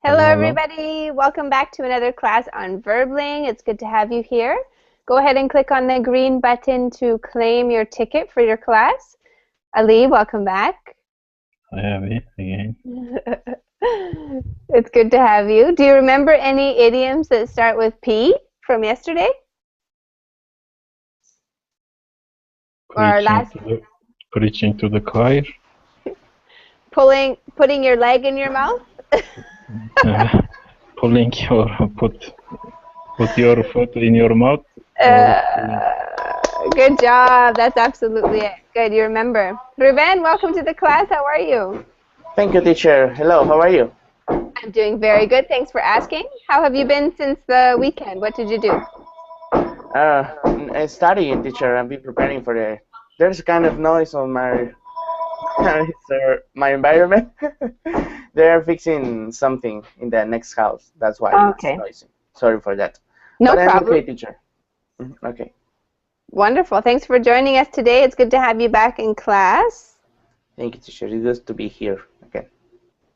Hello, Hello, hello. everybody. Welcome back to another class on Verbling. It's good to have you here. Go ahead and click on the green button to claim your ticket for your class. Ali, welcome back. I have it again. It's good to have you. Do you remember any idioms that start with P from yesterday? Or our Preaching last, to the preaching to the choir. putting your leg in your mouth? Uh, pulling your put your foot in your mouth or pulling. Good job. That's absolutely it. Good, you remember. Ruben, welcome to the class. How are you? Thank you, teacher. Hello, how are you? I'm doing very good. Thanks for asking. How have you been since the weekend? What did you do? I'm studying, teacher. I've been preparing for the. There's kind of noise on my my environment. They're fixing something in the next house. That's why it's Okay. noisy. Sorry for that. No But I'm problem. okay, teacher. Okay. Wonderful. Thanks for joining us today. It's good to have you back in class. Thank you, teacher. It's good to be here. Okay.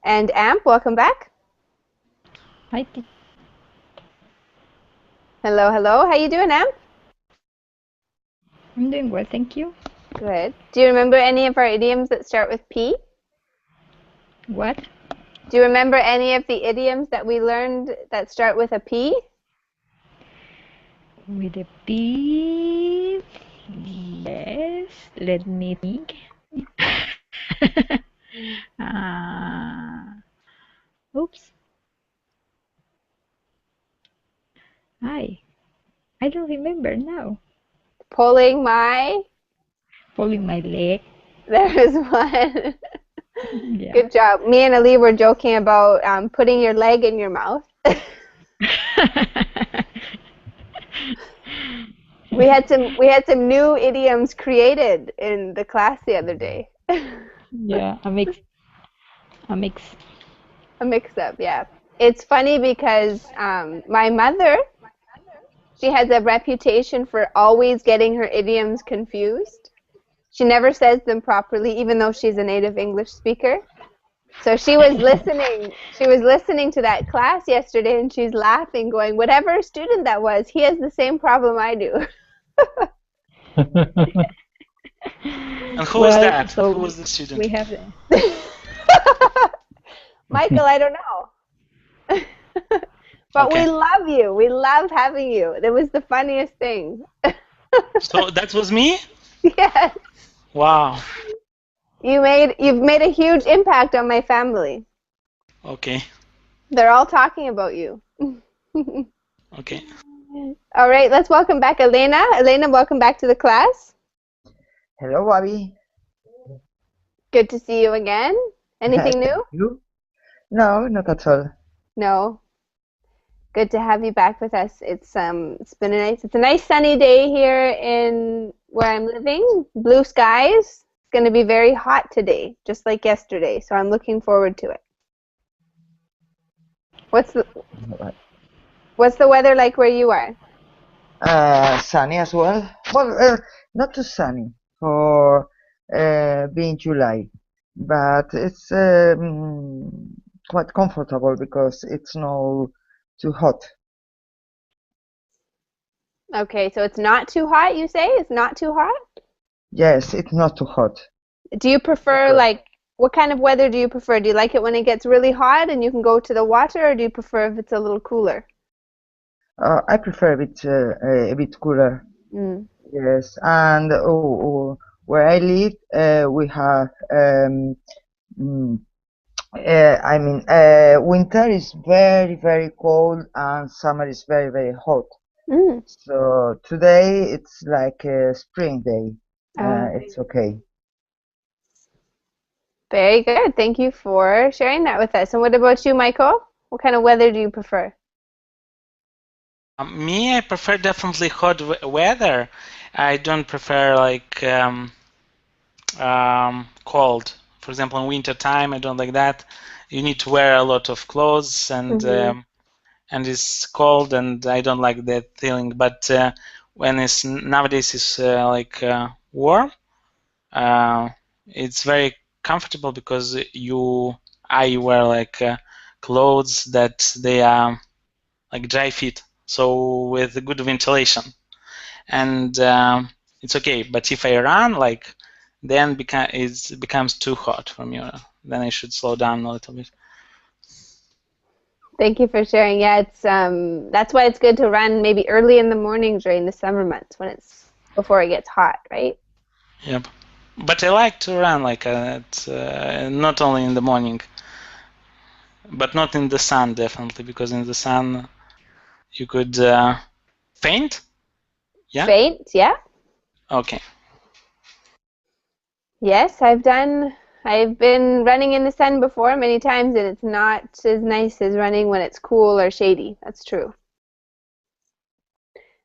And Amp, welcome back. Hi, Hello, hello. How you doing, Amp? I'm doing well, thank you. Good. Do you remember any of our idioms that start with P? What? Do you remember any of the idioms that we learned that start with a P? With a P? Yes. Let me think. uh, oops. I don't remember now. Pulling my... Pulling my leg. There's one. Yeah. Good job. Me and Ali were joking about putting your leg in your mouth. We had some new idioms created in the class the other day. Yeah, a mix. A mix-up, yeah. It's funny because my mother, she has a reputation for always getting her idioms confused. She never says them properly, even though she's a native English speaker. So she was listening to that class yesterday, and she's laughing, going, "Whatever student that was, he has the same problem I do." And who was Well, that? so Who was the student? we have. Michael, I don't know. But Okay. we love you. We love having you. It was the funniest thing. So that was me? Yes. Wow. You've made a huge impact on my family. Okay. They're all talking about you. Okay. All right, let's welcome back Elena. Elena, welcome back to the class. Hello, Bobby. Good to see you again. Anything new? You? No, not at all. No. Good to have you back with us. It's a nice sunny day here in where I'm living. Blue skies. It's going to be very hot today, just like yesterday. So I'm looking forward to it. What's the weather like where you are? Sunny as well. Well, not too sunny for being July, but it's quite comfortable because it's not too hot. Okay, so it's not too hot, you say? It's not too hot? Yes, it's not too hot. Do you prefer, like, what kind of weather do you prefer? Do you like it when it gets really hot and you can go to the water, or do you prefer if it's a little cooler? I prefer a bit cooler. Mm. Yes, and where I live, we have mm, winter is very, very cold and summer is very, very hot. Mm. So today it's like a spring day. Oh, It's okay. very good. Thank you for sharing that with us. And what about you, Michael? What kind of weather do you prefer? Me, I prefer definitely hot weather. I don't prefer like cold. For example, in winter time, I don't like that. You need to wear a lot of clothes, and it's cold, and I don't like that feeling. But when it's nowadays it's like warm, it's very comfortable because I wear like clothes that they are like dry fit, so with good ventilation, and it's okay. But if I run, like, then it becomes too hot for me. Then I should slow down a little bit. Thank you for sharing. Yeah, it's that's why it's good to run maybe early in the morning during the summer months when it's before it gets hot, right? Yep. But I like to run like not only in the morning, but not in the sun, definitely, because in the sun you could faint. Yeah. Faint, yeah. Okay. Yes, I've been running in the sun before many times, and it's not as nice as running when it's cool or shady. That's true.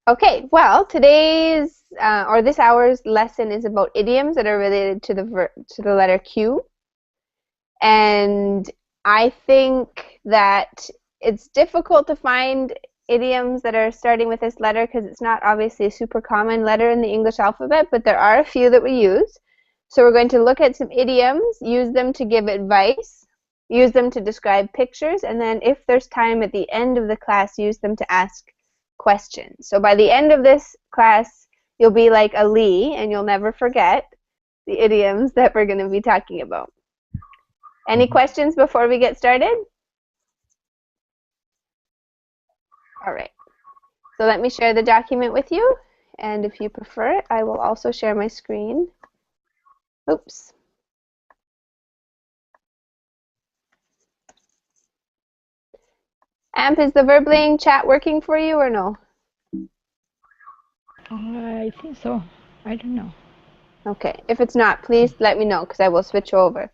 Okay, well, today's or this hour's lesson is about idioms that are related to the letter Q. And I think that it's difficult to find idioms that are starting with this letter because it's not obviously a super common letter in the English alphabet, but there are a few that we use. So we're going to look at some idioms, use them to give advice, use them to describe pictures, and then if there's time at the end of the class, use them to ask questions. So by the end of this class, you'll be like a Lee, and you'll never forget the idioms that we're going to be talking about. Any questions before we get started? All right. So let me share the document with you, and if you prefer it, I will also share my screen. Oops. Amp, is the Verbling chat working for you or no? I think so. I don't know. Okay. If it's not, please let me know because I will switch over.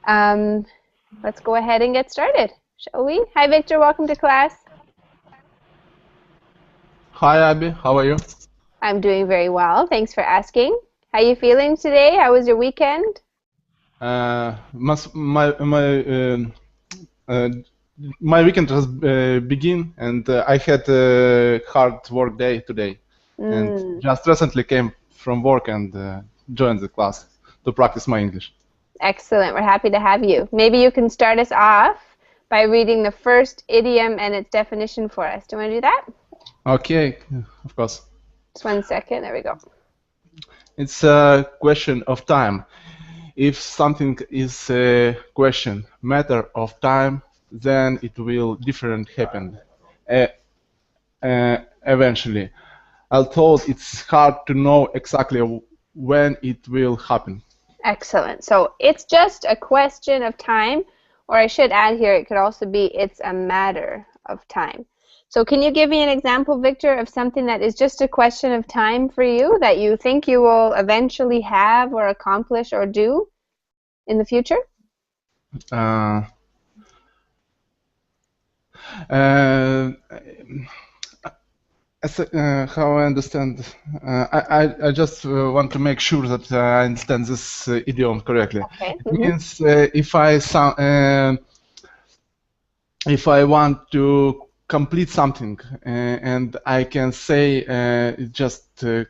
Let's go ahead and get started, shall we? Hi, Victor. Welcome to class. Hi, Abby. How are you? I'm doing very well. Thanks for asking. How are you feeling today? How was your weekend? My weekend has begin, and I had a hard work day today, and just recently came from work and joined the class to practice my English. Excellent. We're happy to have you. Maybe you can start us off by reading the first idiom and its definition for us. Do you want to do that? Okay, of course. Just 1 second. There we go. It's a question of time. If something is a question, matter of time, then it will different happen eventually. Although it's hard to know exactly when it will happen. Excellent. So it's just a question of time, or I should add here, it could also be it's a matter of time. So can you give me an example, Victor, of something that is just a question of time for you that you think you will eventually have or accomplish or do in the future? How I understand, I just want to make sure that I understand this idiom correctly. Okay. It means if I want to complete something and I can say it's just a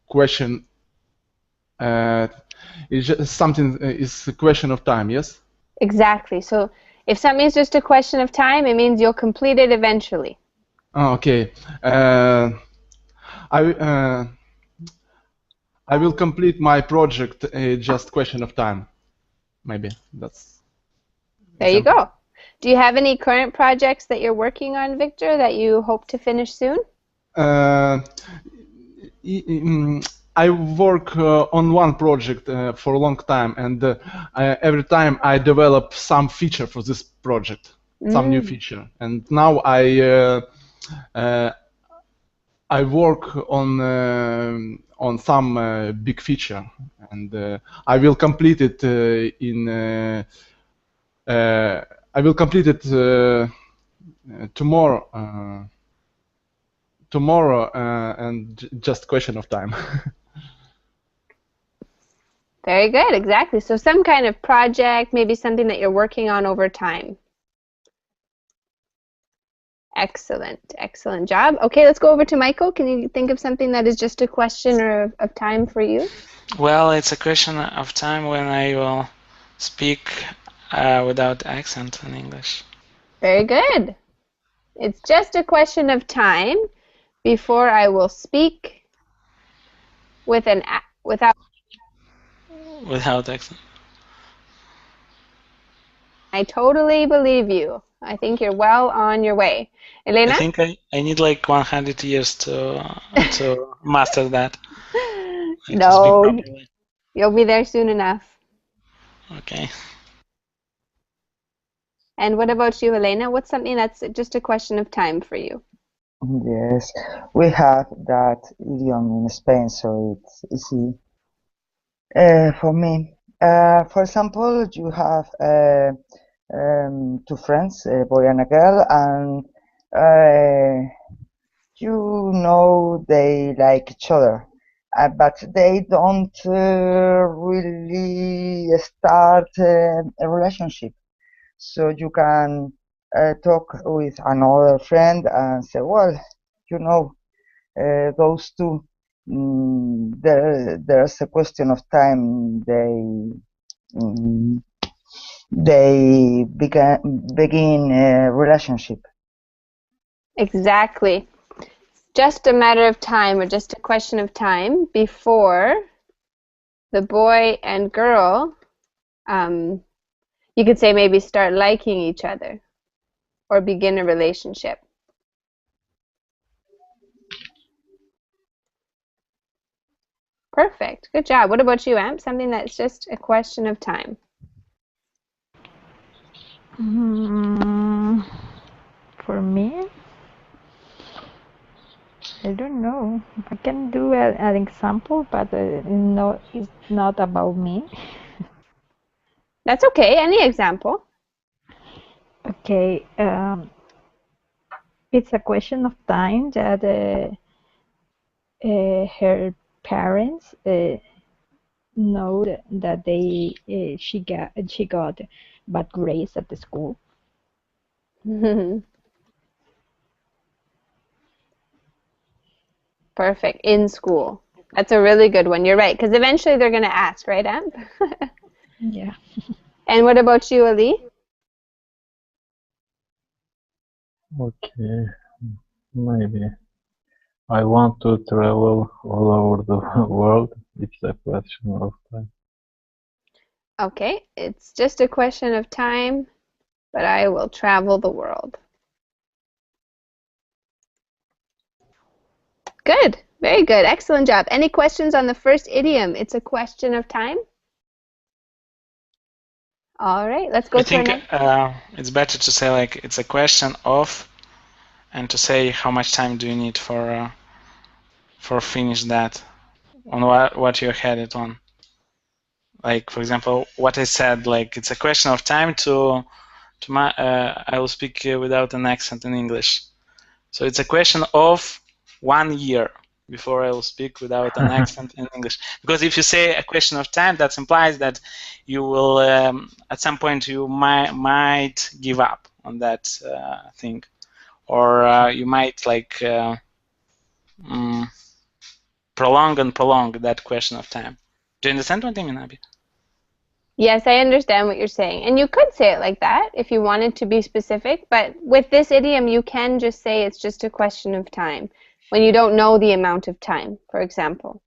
question. It's just something is a question of time. Yes. Exactly. So if something is just a question of time, it means you'll complete it eventually. Oh, okay. I will complete my project. Just question of time. Maybe that's. There you go. Do you have any current projects that you're working on, Victor, that you hope to finish soon? I work on one project for a long time, and every time I develop some feature for this project, some new feature. And now I work on some big feature, and I will complete it I will complete it tomorrow. And just question of time. Very good, exactly. So some kind of project, maybe something that you're working on over time. Excellent, excellent job. Okay, let's go over to Michael. Can you think of something that is just a question or of time for you? Well, it's a question of time when I will speak without accent in English. Very good. It's just a question of time before I will speak without accent. I totally believe you. I think you're well on your way. Elena? I think I need like 100 years to master that. Like to speak No, properly. you'll be there soon enough. Okay. And what about you, Elena? What's something that's just a question of time for you? Yes, we have that idiom in Spain, so it's easy for me. For example, you have two friends, a boy and a girl, and you know they like each other, but they don't really start a relationship. So you can talk with another friend and say, well, you know, those two, there's a question of time they begin a relationship. Exactly. Just a matter of time, or just a question of time before the boy and girl, you could say maybe start liking each other or begin a relationship. Perfect. Good job. What about you, Amp? Something that's just a question of time. For me, I don't know. I can do an example, but no, it's not about me. That's okay. Any example. Okay. It's a question of time that her parents know that she got bad grades at the school. Perfect. In school. That's a really good one. You're right, because eventually they're going to ask, right, Amp? Yeah. And what about you, Ali? Okay, maybe. I want to travel all over the world. It's a question of time. Okay, it's just a question of time, but I will travel the world. Good. Very good. Excellent job. Any questions on the first idiom? It's a question of time. All right, let's go I to our think next. it's better to say like it's a question of, and to say how much time do you need for finish that on what you're headed on. Like for example, what I said, like it's a question of time I will speak without an accent in English. So it's a question of 1 year before I will speak without an accent in English. Because if you say a question of time, that implies that you will, at some point, you might give up on that thing, or you might like prolong that question of time. Do you understand what I mean, Abby? Yes, I understand what you're saying. And you could say it like that if you wanted to be specific, but with this idiom, you can just say it's just a question of time when you don't know the amount of time, for example.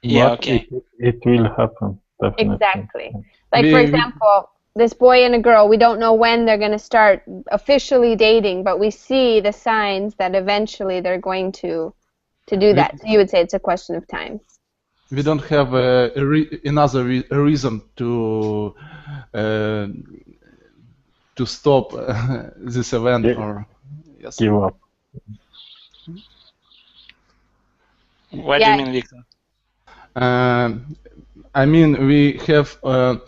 Yeah, But okay. it will happen, definitely. Exactly. Like, for example, this boy and a girl, we don't know when they're going to start officially dating, but we see the signs that eventually they're going to do that. So you would say it's a question of time. We don't have another reason to stop this event or yes. Give up. What do you mean, Victor? I mean, we have when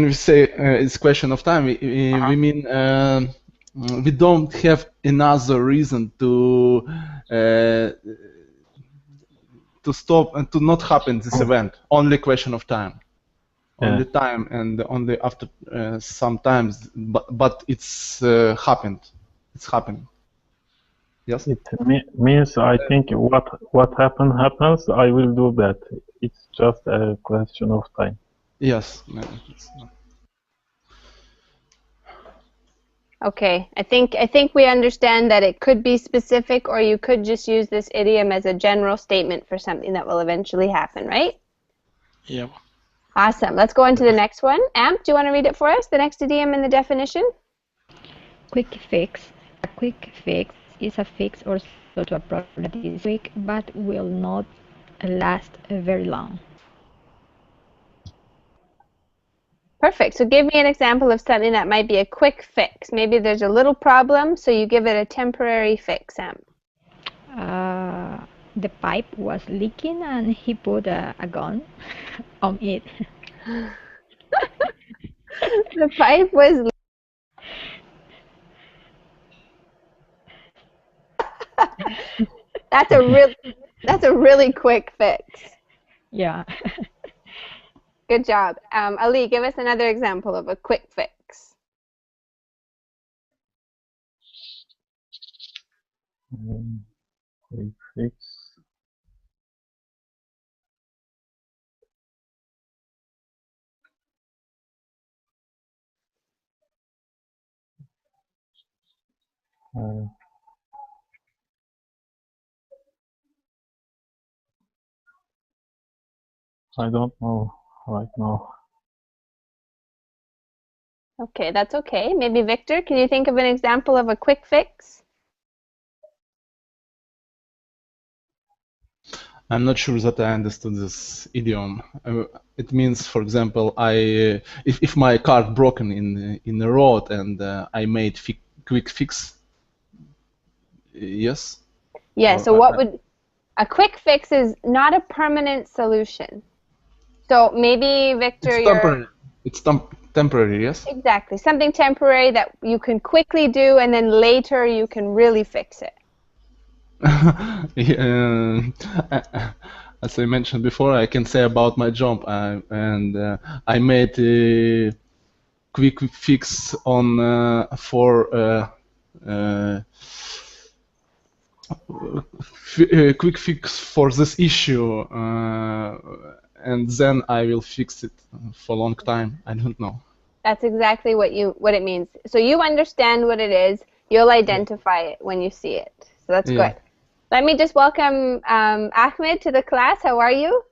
we say it's question of time, we mean we don't have another reason to stop and to not happen this event. Only question of time. Only time and only after sometimes, but it's happened. It's happened. Yes. It means I think what happens. I will do that. It's just a question of time. Yes. Okay, I think we understand that it could be specific, or you could just use this idiom as a general statement for something that will eventually happen, right? Yep. Awesome. Let's go on to the next one. Amp, do you want to read it for us, the next idiom in the definition? Quick fix. A quick fix is a fix or solution to a problem that is quick but will not last very long. Perfect. So give me an example of something that might be a quick fix. Maybe there's a little problem, so you give it a temporary fix, Amp. The pipe was leaking and he put a gun on it. The pipe was... That's a really quick fix. Yeah. Good job. Ali, give us another example of a quick fix. Quick fix. I don't know right now. Okay, that's okay. Maybe Victor, can you think of an example of a quick fix? I'm not sure that I understood this idiom. It means, for example, if my car broken in the road and I made quick fix. Yes. Yeah. Or So what would a quick fix is not a permanent solution. So maybe Victor, it's temporary. It's temporary. Yes. Exactly, something temporary that you can quickly do, and then later you can really fix it. As I mentioned before, I can say about my job, I made a quick fix on quick fix for this issue, and then I will fix it for a long time. I don't know. That's exactly what it means. So you understand what it is. You'll identify it when you see it. So that's good. Let me just welcome Ahmed to the class. How are you?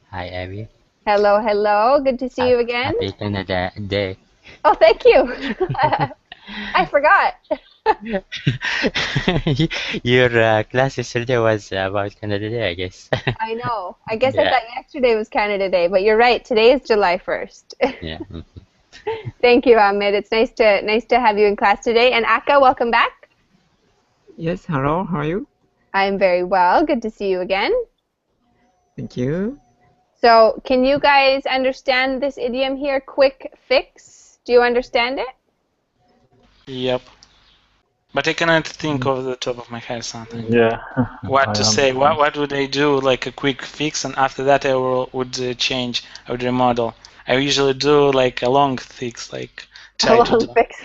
Hi, Abby. Hello, hello. Good to see you again. Happy Canada Day. Oh, thank you. I forgot. Your class yesterday was about Canada Day, I guess. I know. I guess I thought yesterday was Canada Day, but you're right. Today is July 1st. Yeah. Thank you, Ahmed. It's nice to have you in class today. And Akka, welcome back. Yes, hello. How are you? I'm very well. Good to see you again. Thank you. So, can you guys understand this idiom here, quick fix? Do you understand it? Yep. But I cannot think of the top of my head something. Yeah. What to say? What would I do? Like a quick fix, and after that I would change. I would remodel. I usually do like a long fix, like try to do. Fix.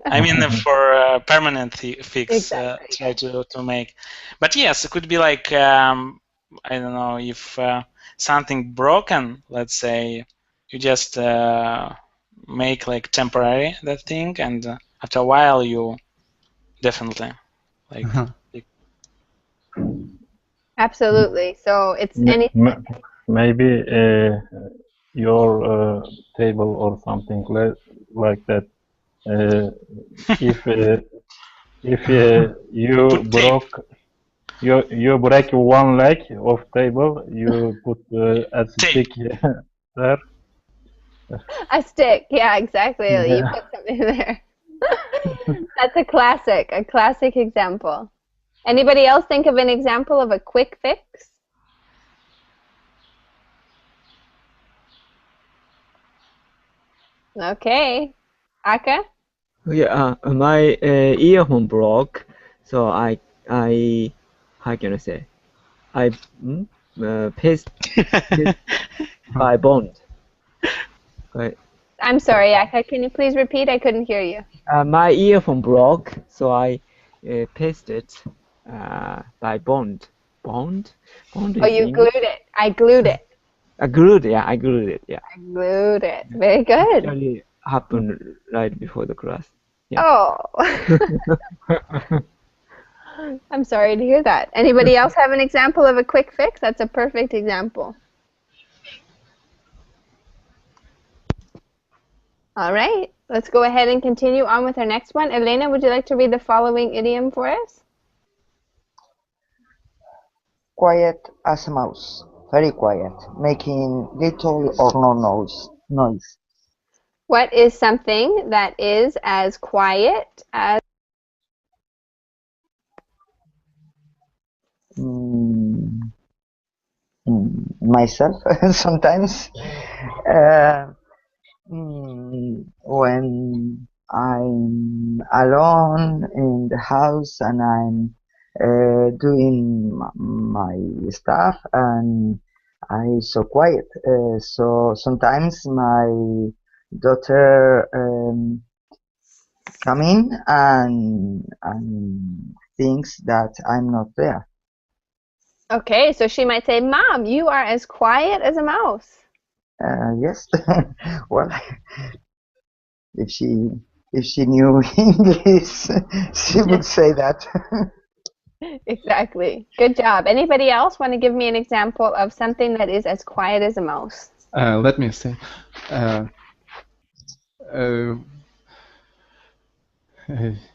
I mean, for a permanent fix, Exactly. try to make. But yes, it could be like I don't know, if something broken. Let's say you just make like temporary that thing, and after a while you definitely like. Absolutely. So it's anything. Maybe your table or something like that. If you break one leg of table, you put a stick there. A stick. Yeah, exactly. Yeah. You put something there. That's a classic example. Anybody else think of an example of a quick fix? Okay. Akka? Yeah, my earphone broke, so I how can I say? I paste it by bond. Right. I'm sorry, Akka. Can you please repeat? I couldn't hear you. My earphone broke, so I pasted by bond. Bond? Bond Oh, is you English? glued it. I glued it. I glued it. Yeah, I glued it. Yeah. I glued it. Very good. Actually, happened right before the class. Yeah. Oh, I'm sorry to hear that. Anybody else have an example of a quick fix? That's a perfect example. All right, let's go ahead and continue on with our next one. Elena, would you like to read the following idiom for us? Quiet as a mouse. Very quiet, making little or no noise. What is something that is as quiet as... Myself sometimes. Uh, when I'm alone in the house and I'm doing my stuff and I'm so quiet. So sometimes my daughter come in and thinks that I'm not there. Okay, so she might say, Mom, you are as quiet as a mouse. Yes. Well, if she knew English, she would say that. Exactly. Good job. Anybody else want to give me an example of something that is as quiet as a mouse? Let me say.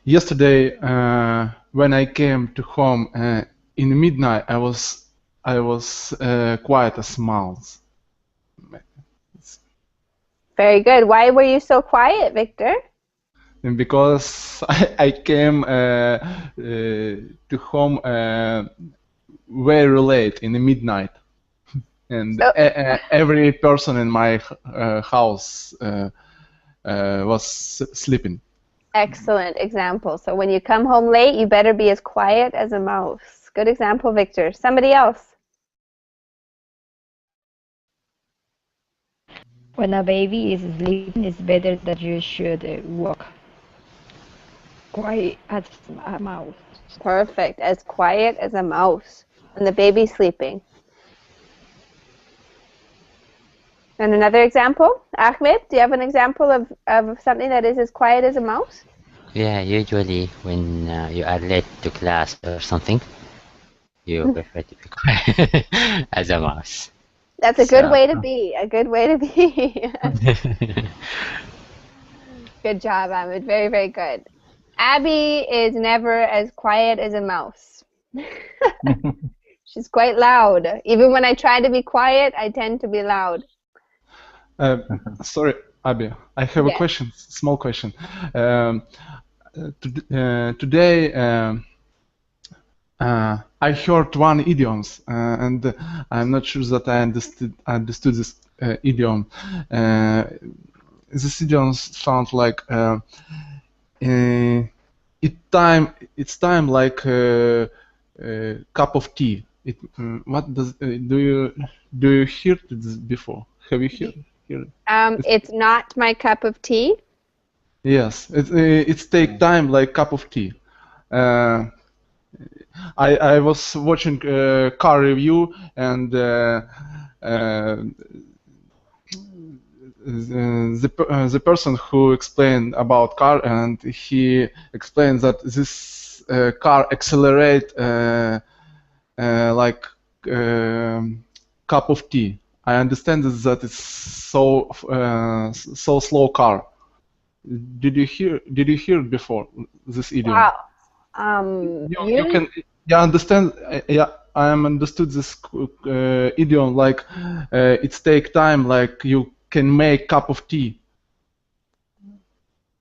Yesterday, when I came to home in midnight, I was quiet as mouse. Very good. Why were you so quiet, Victor? And because I came to home very late in the midnight, and every person in my house was sleeping. Excellent example. So when you come home late, you better be as quiet as a mouse. Good example, Victor. Somebody else? When a baby is sleeping, it's better that you should walk quiet as a mouse. Perfect. As quiet as a mouse when the baby's sleeping. And another example? Ahmed, do you have an example of something that is as quiet as a mouse? Yeah, usually when you are late to class or something, you prefer to be quiet as a mouse. That's a good way to be. A good way to be. Good job, Ahmed. Very, very good. Abby is never as quiet as a mouse. She's quite loud. Even when I try to be quiet, I tend to be loud. Sorry, Abby, I have a question, small question. Today, I heard one idioms, and I'm not sure that I understood this idiom. This idiom sounds like it's time like a cup of tea. What does do you hear this before? Have you heard? It's not my cup of tea. Yes, it's take time like cup of tea. I was watching car review and the person who explained about car, and he explained that this car accelerate like cup of tea. I understand that it's so slow car. Did you hear before this idiom? Wow. You can understand. I am understood this idiom like it's take time, like you can make cup of tea,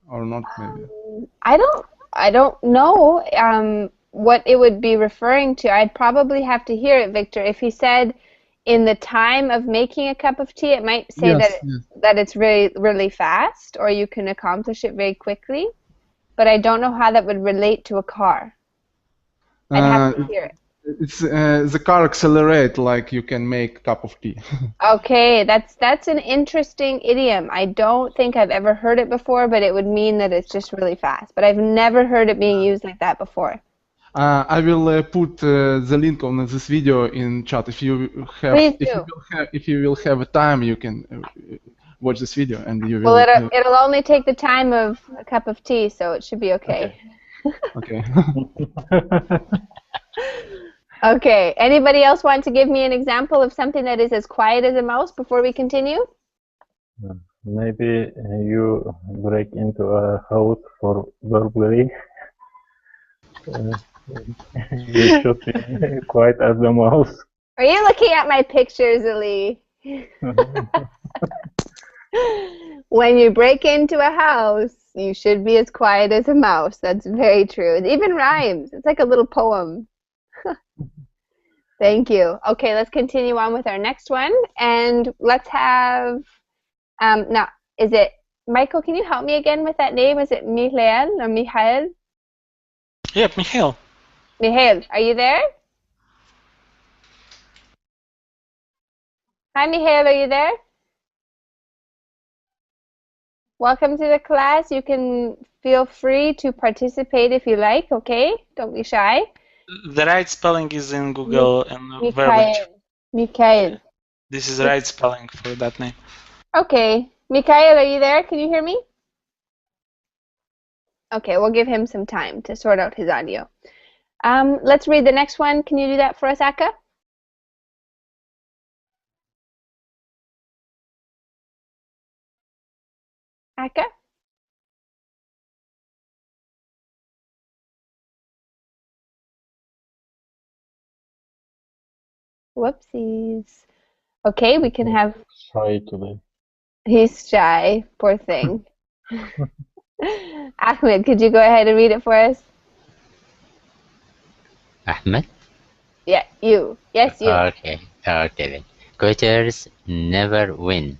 or not maybe. I don't know what it would be referring to. I'd probably have to hear it, Victor. If he said in the time of making a cup of tea, it might say that it's really fast, or you can accomplish it very quickly. But I don't know how that would relate to a car. I'd have to hear it. It's the car accelerate like you can make cup of tea. Okay, that's an interesting idiom. I don't think I've ever heard it before, but it would mean that it's just really fast. But I've never heard it being used like that before. I will put the link on this video in chat. If you have, Please do. if you will have time, you can watch this video, and you Well, will. it'll only take the time of a cup of tea, so it should be okay. Okay. Okay. Anybody else want to give me an example of something that is as quiet as a mouse before we continue? Maybe you break into a house for burglary. You should be quiet as a mouse. Are you looking at my pictures, Ali? When you break into a house, you should be as quiet as a mouse. That's very true. It even rhymes. It's like a little poem. Thank you. Okay, let's continue on with our next one. And let's have, now, is it, Michael, can you help me again with that name? Is it Michael or Michael? Yep, Michael. Michael, are you there? Hi, Michael, are you there? Welcome to the class. You can feel free to participate if you like, okay? Don't be shy. The right spelling is in Google and Mikhail. Mikhail. This is the right spelling for that name. Okay. Mikhail, are you there? Can you hear me? Okay, we'll give him some time to sort out his audio. Let's read the next one. Can you do that for us, Akka? Akka? Whoopsies. Okay, we can have... Shy today. He's shy. Poor thing. Ahmed, could you go ahead and read it for us? Ahmed? Yeah, you. Yes, you. Okay then. Quitters never win.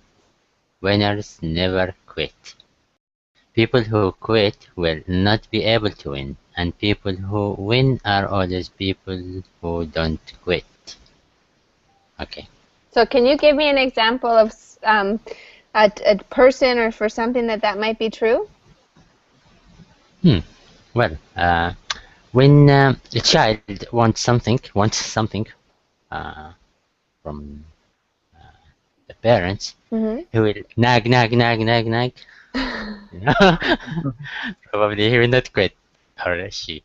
Winners never quit. People who quit will not be able to win, and people who win are always people who don't quit. Okay. So can you give me an example of a person or for something that might be true? Well, when a child wants something from the parents, he will nag. You know? Probably he will not quit, or she.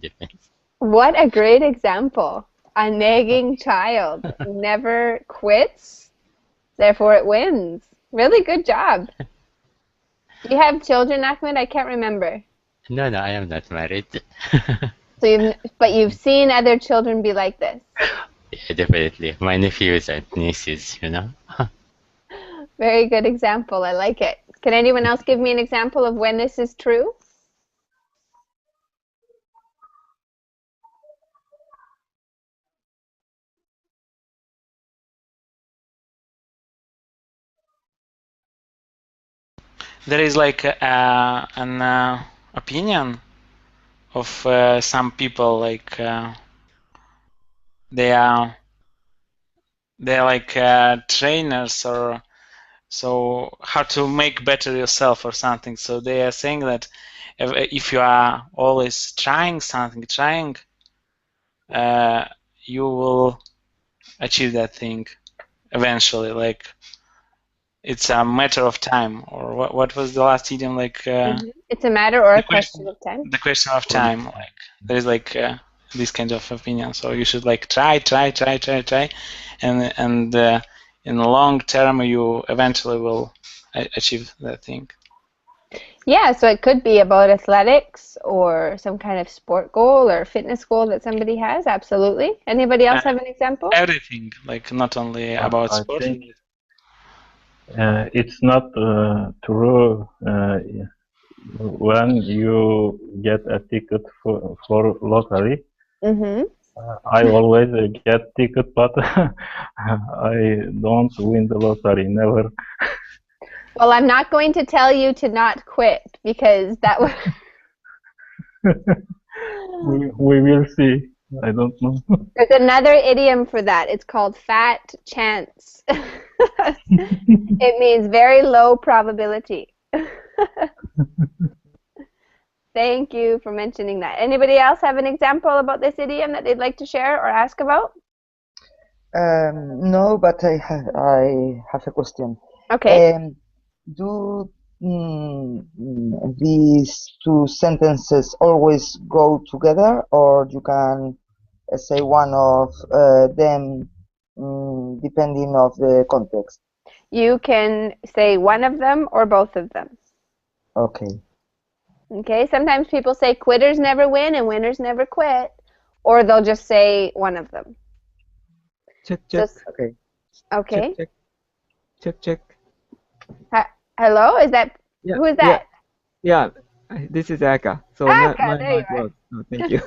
Depends. What a great example. A nagging child never quits, therefore it wins. Really good job. Do you have children, Ahmed? I can't remember. No, I am not married. But you've seen other children be like this. Yeah, definitely. My nephews and nieces, you know. Very good example. I like it. Can anyone else give me an example of when this is true? There is like an opinion of some people, like they're like trainers, or so how to make better yourself or something. So they are saying that if you are always trying something, you will achieve that thing eventually. Like it's a matter of time, or what was the last idiom? Like it's a matter or a question of time. The question of time. Like there is like this kind of opinion. So you should like try, and in the long term you eventually will achieve that thing. Yeah, so it could be about athletics or some kind of sport goal or fitness goal that somebody has. Absolutely. Anybody else have an example? Everything, like not only about sport. I think it's not true when you get a ticket for lottery. I always get ticket, but I don't win the lottery, never. Well, I'm not going to tell you to not quit, because that would... we will see. I don't know. There's another idiom for that. It's called fat chance. It means very low probability. Thank you for mentioning that. Anybody else have an example about this idiom that they'd like to share or ask about? No, but I have a question. Okay. Do these two sentences always go together, or you can say one of them depending of the context? You can say one of them or both of them. Okay. Okay, sometimes people say quitters never win and winners never quit, or they'll just say one of them. Check, So, check. Okay. okay. Check, check. Check, check. Hello, is that, Yeah, who is yeah, that? yeah. This is Aka. So Aka, my there you mic are. works. Oh, thank you.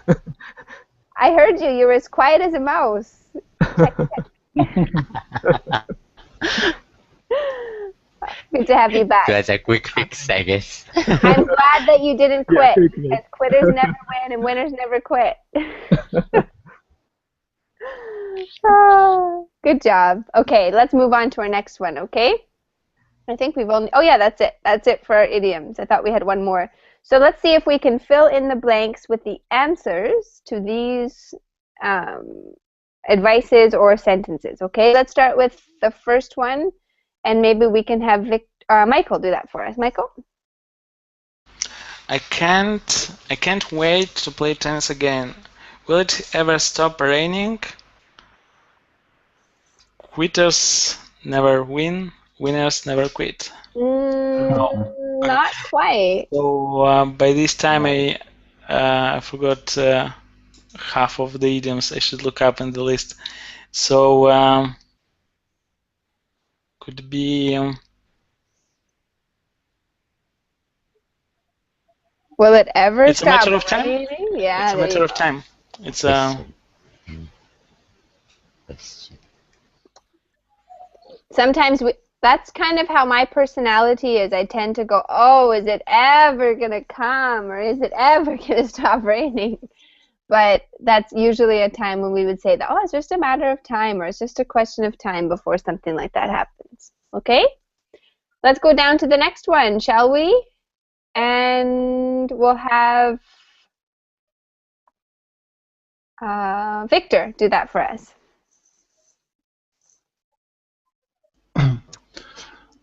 I heard you. You were as quiet as a mouse. Check, check. Good to have you back. It was a quick fix, I guess. I'm glad that you didn't Yeah, quit, quickly. because quitters never win and winners never quit. Good job. Okay, let's move on to our next one, okay? I think we've only, oh yeah, that's it. That's it for our idioms. I thought we had one more. So let's see if we can fill in the blanks with the answers to these advices or sentences, okay? Let's start with the first one, and maybe we can have Michael do that for us. Michael? I can't wait to play tennis again. Will it ever stop raining? Quitters never win, winners never quit. No. Not quite. So by this time I forgot half of the idioms. I should look up in the list. So could be Will it ever it's a stop matter of time. raining? Yeah, It's a there matter you of go. time. It's Question. Question. Sometimes that's kind of how my personality is. I tend to go, oh, is it ever going to come, or is it ever going to stop raining? But that's usually a time when we would say that, oh, it's just a matter of time, or it's just a question of time before something like that happens. Okay? Let's go down to the next one, shall we? And we'll have Victor do that for us.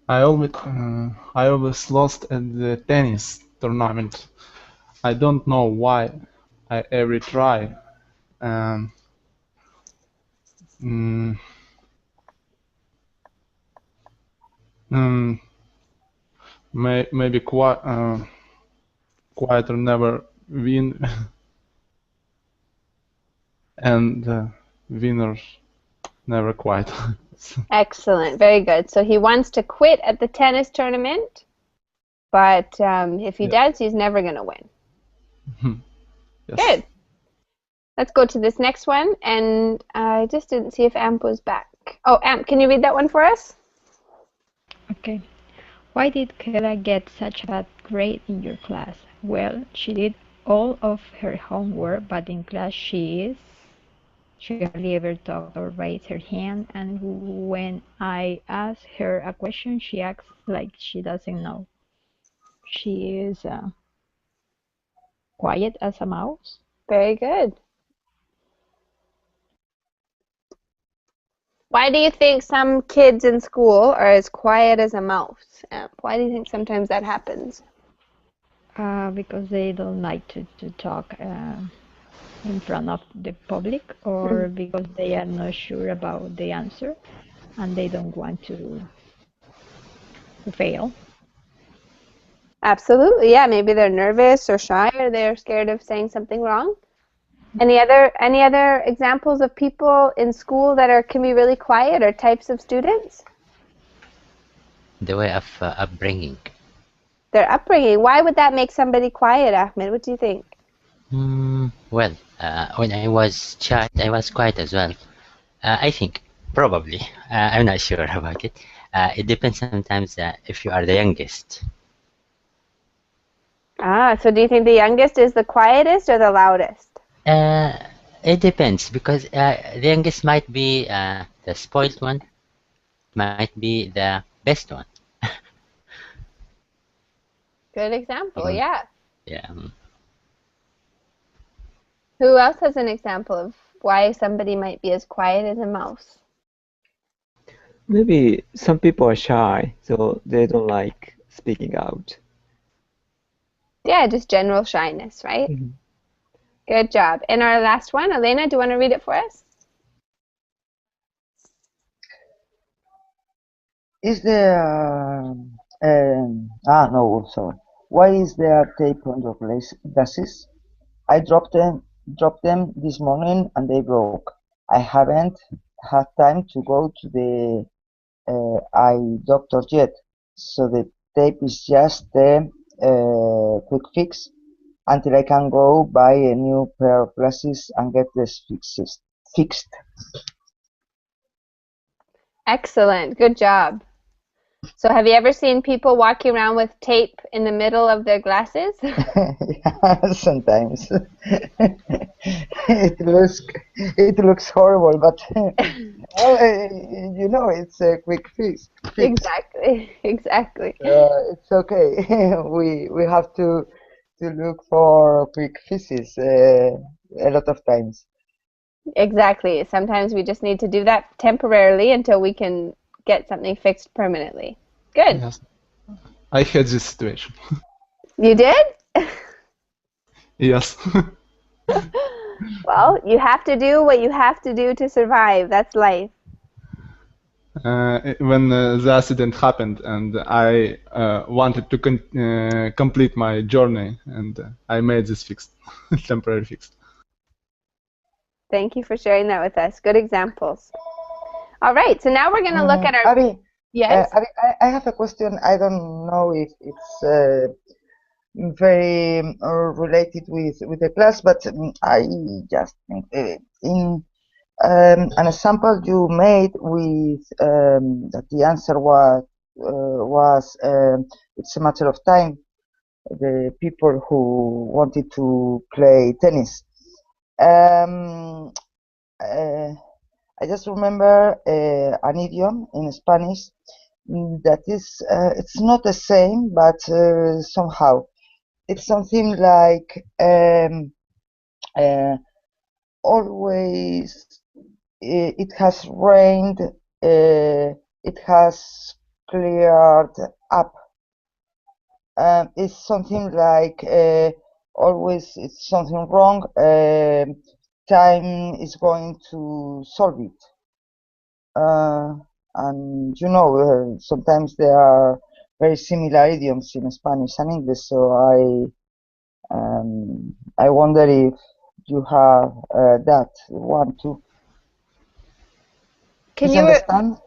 I always lost at the tennis tournament. I don't know why. I every try. Um, mm, mm, maybe quieter never win, and winners never quite. Excellent. Very good. So he wants to quit at the tennis tournament, but if he does, he's never going to win. Yes. Good. Let's go to this next one, and I just didn't see if Amp was back. Oh, Amp, can you read that one for us? Okay. Why did Kayla get such a bad grade in your class? Well, she did all of her homework, but in class she hardly ever talked or raised her hand, and when I ask her a question, she acts like she doesn't know. She is quiet as a mouse. Very good. Why do you think some kids in school are as quiet as a mouse, Amp? Why do you think sometimes that happens? Because they don't like to talk in front of the public, or because they are not sure about the answer and they don't want to fail. Absolutely, yeah. Maybe they're nervous or shy, or they're scared of saying something wrong. Any other examples of people in school that can be really quiet, or types of students? The way of upbringing. Their upbringing. Why would that make somebody quiet, Ahmed? What do you think? Well, when I was child, I was quiet as well. I think, probably. I'm not sure about it. It depends sometimes if you are the youngest. So do you think the youngest is the quietest or the loudest? It depends, because the youngest might be the spoiled one, might be the best one. Good example, Um, yeah. yeah. Who else has an example of why somebody might be as quiet as a mouse? Maybe some people are shy, so they don't like speaking out. Yeah, just general shyness, right? Mhm. Good job. And our last one, Elena, do you want to read it for us? Is there no, sorry. Why is there tape on your glasses? I dropped them this morning and they broke. I haven't had time to go to the eye doctor yet, so the tape is just the quick fix until I can go buy a new pair of glasses and get this fixed. Excellent. Good job. So have you ever seen people walking around with tape in the middle of their glasses? Yeah, sometimes it looks horrible, but well, it's a quick fix. Exactly. Exactly. It's okay. We have to look for quick fixes a lot of times. Exactly. Sometimes we just need to do that temporarily until we can get something fixed permanently. Good. Yes. I had this situation. You did? Yes. Well, you have to do what you have to do to survive. That's life. When the accident happened and I wanted to complete my journey, and I made this fix, temporary fix. Thank you for sharing that with us. Good examples. All right, so now we're going to look at our... Abby, Yes? Abby, I have a question. I don't know if it's very related with the class, but I just think in an example you made with that the answer was it's a matter of time. The people who wanted to play tennis. Um, I just remember an idiom in Spanish that is it's not the same, but somehow it's something like always it has rained, it has cleared up. It's something like always it's something wrong. Time is going to solve it. And sometimes there are very similar idioms in Spanish and English. So I wonder if you have that one too. Can You you understand?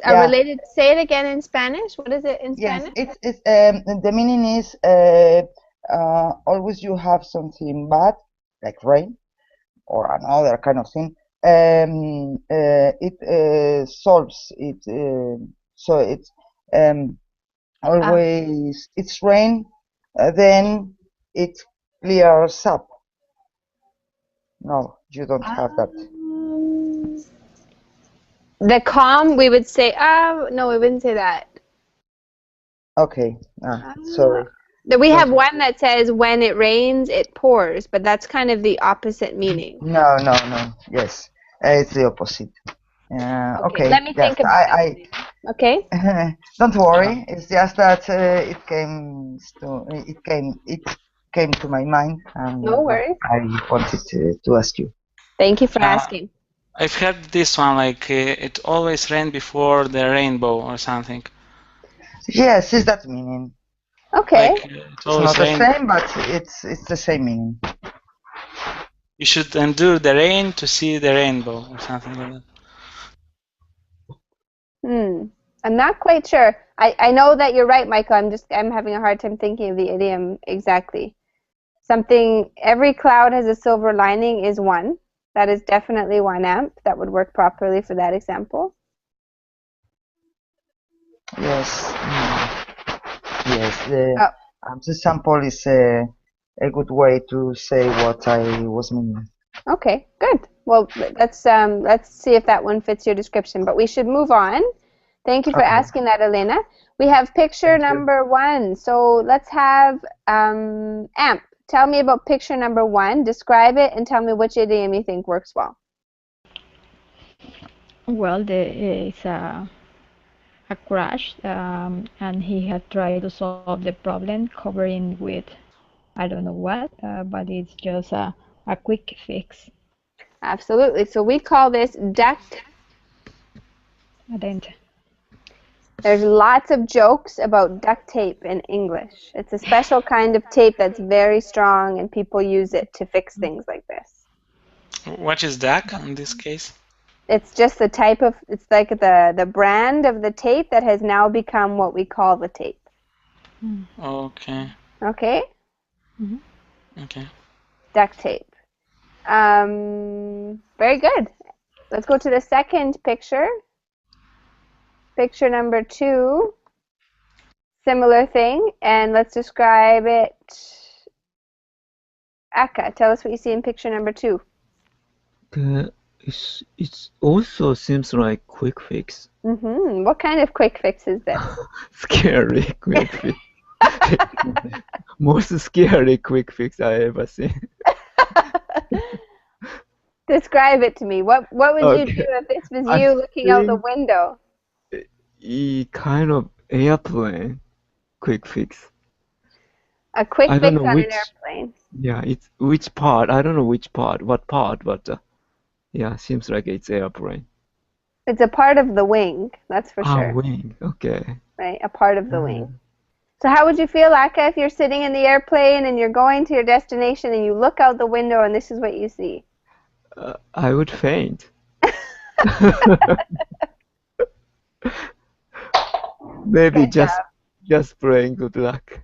Yeah. Related? Say it again in Spanish. What is it in Spanish? Yes, it's the meaning is always you have something bad like rain or another kind of thing. It solves it. So it's always it's rain, then it clears up. No, you don't have that. The calm, we would say, no, we wouldn't say that. Okay, sorry. We have one that says when it rains, it pours, but that's kind of the opposite meaning. No. Yes, it's the opposite. Okay. Let me think about it. Okay. Don't worry. It's just that it came to my mind, and no worries. I wanted to ask you. Thank you for asking. I've heard this one, like it always rained before the rainbow or something. Yes, it's that meaning. Okay. Like, it's not the same, but it's the same meaning. You should endure the rain to see the rainbow or something like that. I'm not quite sure. I know that you're right, Michael. I'm having a hard time thinking of the idiom exactly. Something, every cloud has a silver lining is one. That is definitely 1 amp. That would work properly for that example. Yes. Yes. The example is a good way to say what I was meaning. Okay, good. Well, let's see if that one fits your description. But we should move on. Thank you for asking that, Elena. We have picture number 1. So let's have Amp. Tell me about picture number 1. Describe it and tell me which idiom you think works well. Well, it's a a crash, and he had tried to solve the problem covering with I don't know what, but it's just a quick fix. Absolutely. So we call this duct. Adent. There's lots of jokes about duct tape in English. It's a special kind of tape that's very strong, and people use it to fix things like this. What is duck in this case? It's just the type of, it's like the brand of the tape that has now become what we call the tape. Okay. Okay? Okay. Duct tape. Very good. Let's go to the second picture. Picture number 2. Similar thing, and let's describe it. Akka, tell us what you see in picture number 2. It also seems like quick fix. What kind of quick fix is this? Scary quick fix. Most scary quick fix I ever seen. Describe it to me. What would you do if this was you looking out the window? Kind of airplane quick fix. A quick I fix don't know on which, an airplane. Yeah, it's which part. I don't know which part, what part, but yeah, seems like it's airplane. It's a part of the wing, that's for sure. Wing. Okay. Right, a part of the wing. So how would you feel, Akka, if you're sitting in the airplane and you're going to your destination and you look out the window and this is what you see? I would faint. Maybe just praying good luck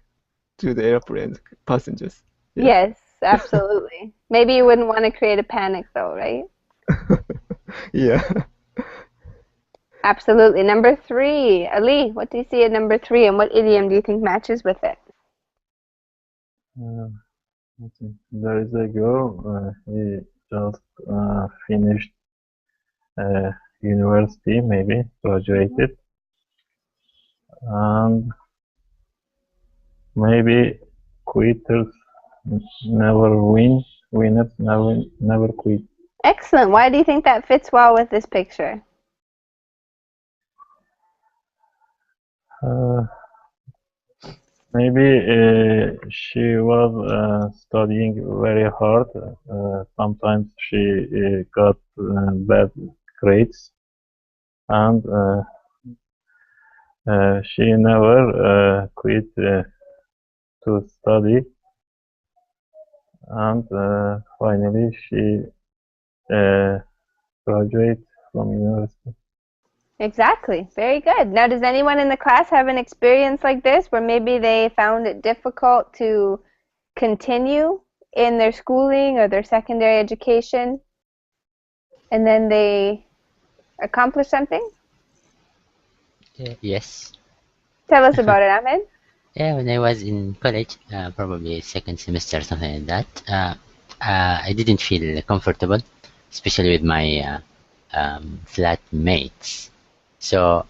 to the airplane passengers. Yeah. Yes, absolutely. Maybe you wouldn't want to create a panic though, right? Yeah. Absolutely. Number 3. Ali, what do you see at number 3 and what idiom do you think matches with it? There is a girl, he just finished university, maybe graduated, and maybe quitters never win, winners never quit. Excellent. Why do you think that fits well with this picture? Maybe she was studying very hard. Sometimes she got bad grades, and she never quit to study. And finally, she graduated from university. Exactly. Very good. Now, does anyone in the class have an experience like this where maybe they found it difficult to continue in their schooling or their secondary education and then they accomplish something? Yes. Tell us about it, Ahmed. Yeah, when I was in college, probably second semester, something like that, I didn't feel comfortable, especially with my flatmates. So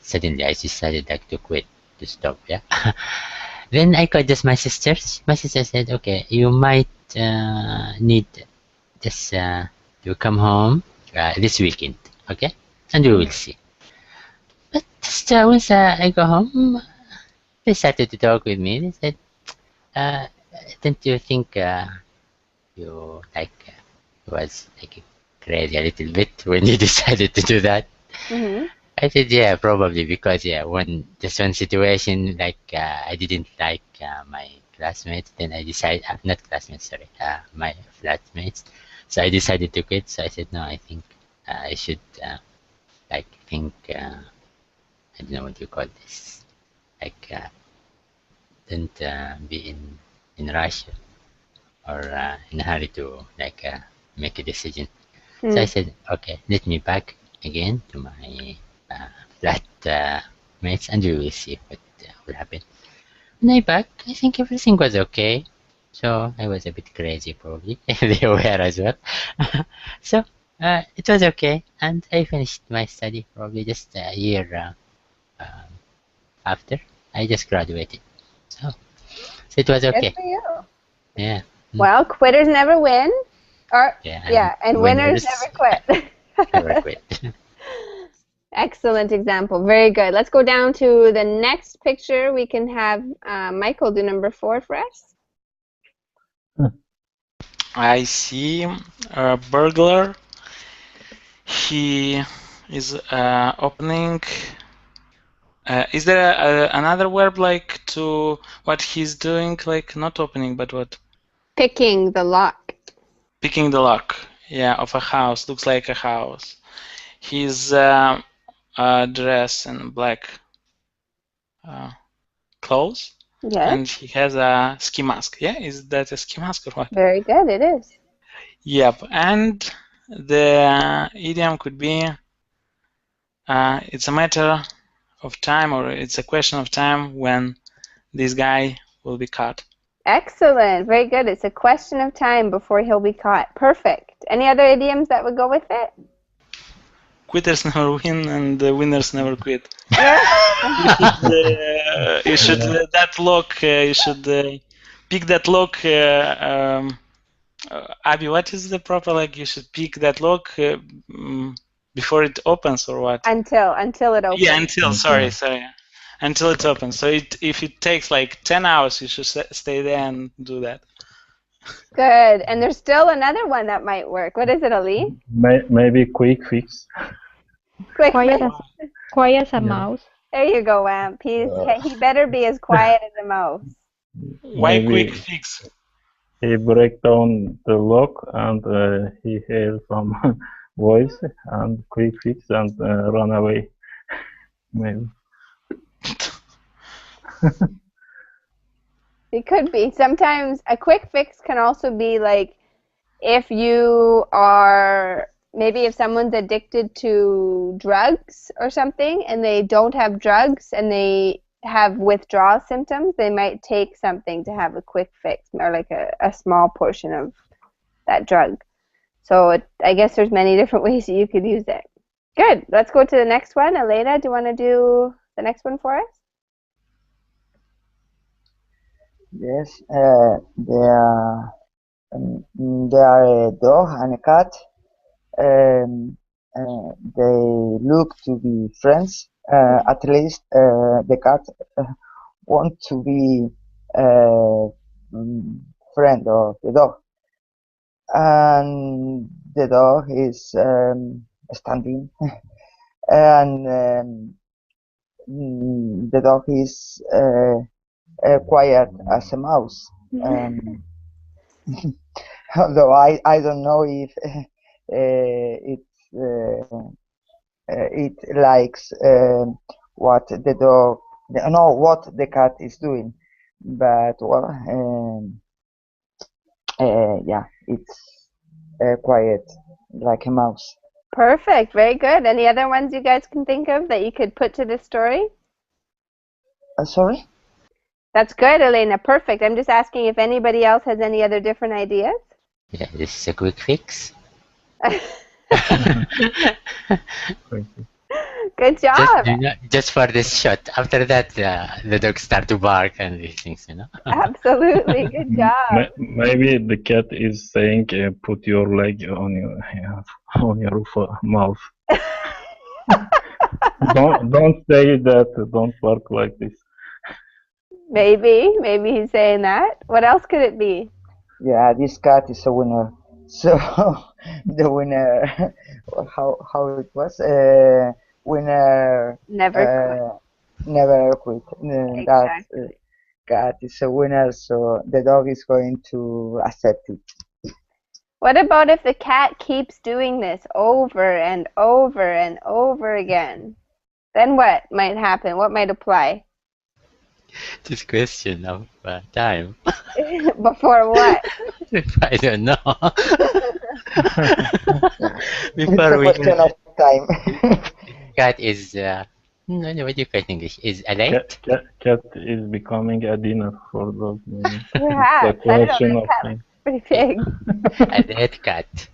suddenly I decided to quit, to stop. Yeah. Then I called just my sisters. My sister said, "Okay, you might need just to come home this weekend, okay, and we will see." But just once I go home, they started to talk with me. They said, "Don't you think you was crazy a little bit when you decided to do that?" I said, "Yeah, probably because just one situation I didn't like my classmates. Then I decided, not classmates, sorry, my flatmates. So I decided to quit. So I said, no, I think I should think I don't know what you call this, don't be in rush or in a hurry to make a decision." So I said, okay, let me back again to my flat mates and we will see what will happen. When I back, I think everything was okay. So I was a bit crazy probably. They were as well. So it was okay, and I finished my study probably just a year after. I just graduated. So it was okay. Good for you. Yeah. Well, quitters never win. Or, Yeah, and winners never quit. never quit. Excellent example. Very good. Let's go down to the next picture. We can have Michael do number 4 for us. I see a burglar. He is opening. Is there another verb like to what he's doing? Like not opening, but what? Picking the lock. Picking the lock. Yeah, of a house. Looks like a house. He's dressed in black clothes. Yes. And he has a ski mask. Yeah, is that a ski mask or what? Very good. It is. Yep. And the idiom could be it's a matter of time, or it's a question of time when this guy will be caught. Excellent. Very good. It's a question of time before he'll be caught. Perfect. Any other idioms that would go with it? Quitters never win, and the winners never quit. You should that lock. You should pick that lock. Abby, what is the proper like? You should pick that lock before it opens, or what? Until it opens. Yeah, until. Sorry. Until it opens. So if it takes like 10 hours, you should stay there and do that. Good. And there's still another one that might work. What is it, Ali? Maybe quick fix. Quiet as a mouse. There you go, Amp. He better be as quiet as a mouse. Why quick fix? He break down the lock and he hears some voice and quick fix and run away. Maybe. It could be. Sometimes a quick fix can also be like if you are, maybe if someone's addicted to drugs or something and they don't have drugs and they have withdrawal symptoms, they might take something to have a quick fix or like a small portion of that drug. So I guess there's many different ways that you could use it. Good. Let's go to the next one. Elena, do you want to do the next one for us? Yes, there are a dog and a cat. They look to be friends. At least the cat wants to be friend of the dog, and the dog is standing, and the dog is quiet as a mouse. Although I don't know if it likes what the dog, what the cat is doing, but well, yeah, it's quiet like a mouse. Perfect. Very good. Any other ones you guys can think of that you could put to this story? Sorry? That's good, Elena. Perfect. I'm just asking if anybody else has any other different ideas. Yeah, this is a quick fix. Good job. Just for this shot. After that, the dogs start to bark and these things, you know. Absolutely. Good job. Maybe the cat is saying, "Put your leg on your mouth." don't say that. Don't bark like this. Maybe he's saying that. What else could it be? Yeah, this cat is a winner. So the winner, how it was? Winner never quit. Exactly. That cat is a winner, so the dog is going to accept it. What about if the cat keeps doing this over and over and over again? Then what might happen? What might apply? This question of time. Before what? I don't know. Before it's a question of time. Cat is what do you call in English? Is a late? Cat is becoming a dinner for those. Yeah, the question of time. Pretty big. A dead cat.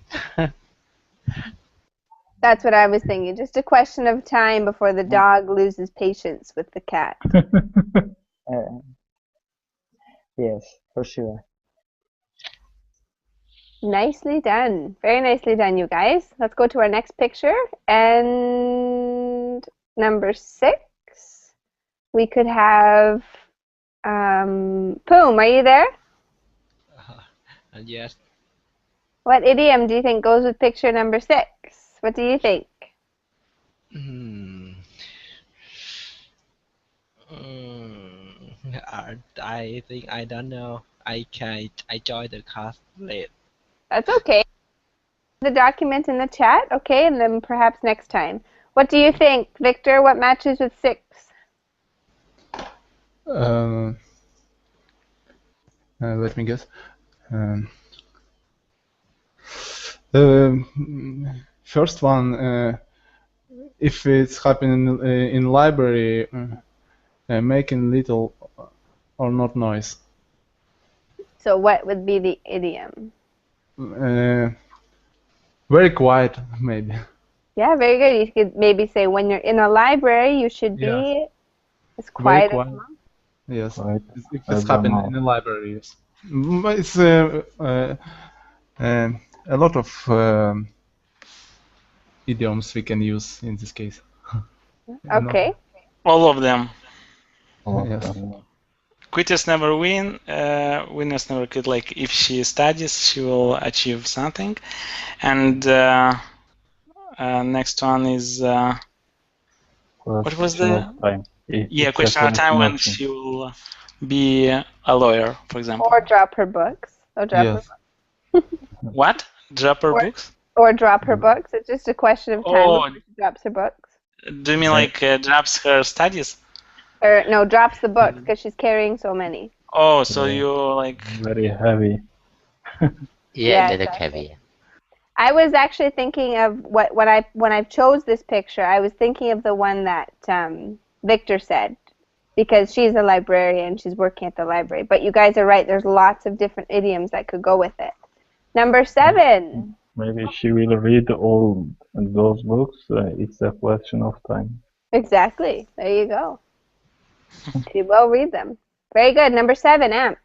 That's what I was thinking. Just a question of time before the dog loses patience with the cat. Yes, for sure. Nicely done. Very nicely done, you guys. Let's go to our next picture. And number 6, we could have Poom, are you there? Yes. What idiom do you think goes with picture number 6? What do you think? Hmm. I think I don't know. I joined the class late. That's okay. The document in the chat, okay, and then perhaps next time. What do you think, Victor? What matches with 6? Let me guess. First one, if it's happening in library, making little or not noise. So what would be the idiom? Very quiet, maybe. Yeah, very good. You could maybe say when you're in a library, you should be as Very quiet as quiet. possible. Yes, Quiet. if I it's don't happening know. in the library, yes. But it's a lot of idioms we can use in this case. Okay. All of them. Yes. Quitters never win. Winners never quit. Like if she studies, she will achieve something. And next one is what was the? Time. Yeah, question of time when she will be a lawyer, for example. Or drop her books. Or drop her books. What? Drop her books? Or drop her books. It's just a question of time before she drops her books. Do you mean like drops her studies? Or no, drops the books because she's carrying so many. Oh, so you like very heavy. Yeah, exactly. heavy. I was actually thinking of when I chose this picture. I was thinking of the one that Victor said, because she's a librarian. She's working at the library. But you guys are right. There's lots of different idioms that could go with it. Number 7. Maybe she will read all those books. It's a question of time. Exactly. There you go. She will read them. Very good. Number 7, Amp.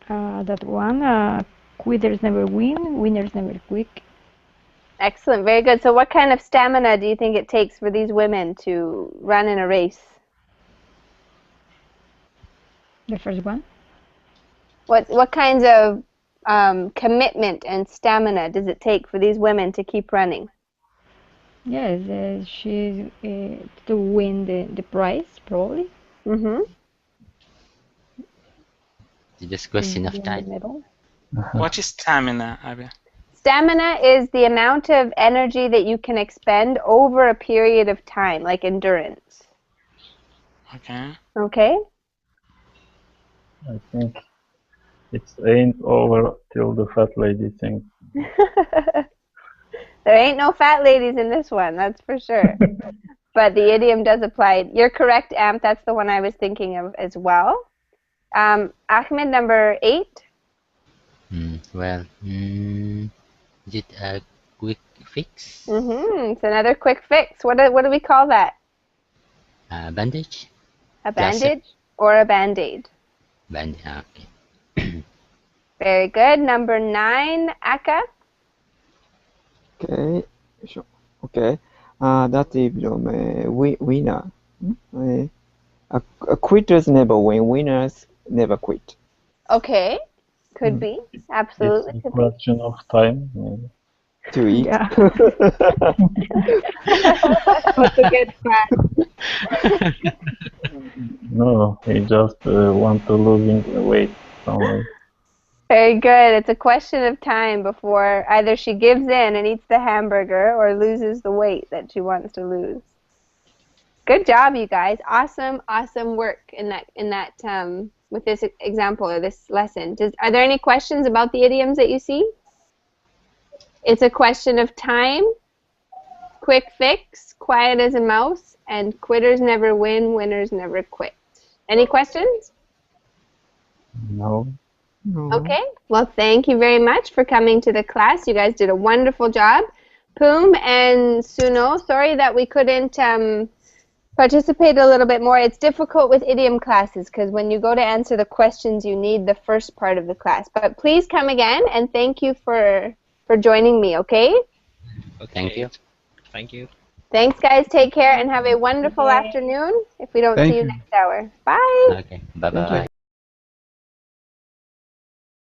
That one, quitters never win, winners never quit. Excellent. Very good. So what kind of stamina do you think it takes for these women to run in a race? The first one? What kinds of commitment and stamina does it take for these women to keep running? Yes, she's to win the prize, probably. Mm-hmm. Just question of time. What is stamina, Abby? Stamina is the amount of energy that you can expend over a period of time, like endurance. Okay. Okay? I think it ain't over till the fat lady sings. There ain't no fat ladies in this one, that's for sure. But the idiom does apply. You're correct, Amp. That's the one I was thinking of as well. Ahmed, number 8. Is it a quick fix? It's another quick fix. What do we call that? Bandage? A bandage or a band-aid? Bandage, okay. Very good. Number 9, Aka. Okay. Okay. That idiom, winner. Quitters never win, winners never quit. Okay. Could be. Absolutely. It's a question of time. Maybe. To eat. Yeah. To get fat. No, he just want to losing weight only. Very good. It's a question of time before either she gives in and eats the hamburger or loses the weight that she wants to lose. Good job, you guys. Awesome, awesome work in that with this example or this lesson. Are there any questions about the idioms that you see? It's a question of time, quick fix, quiet as a mouse, and quitters never win, winners never quit. Any questions? No. Okay. Well, thank you very much for coming to the class. You guys did a wonderful job. Poom and Suno, sorry that we couldn't participate a little bit more. It's difficult with idiom classes because when you go to answer the questions, you need the first part of the class. But please come again, and thank you for joining me, okay? Thank you. Thank you. Thanks, guys. Take care and have a wonderful afternoon if we don't see you next hour. Bye. Okay, bye-bye.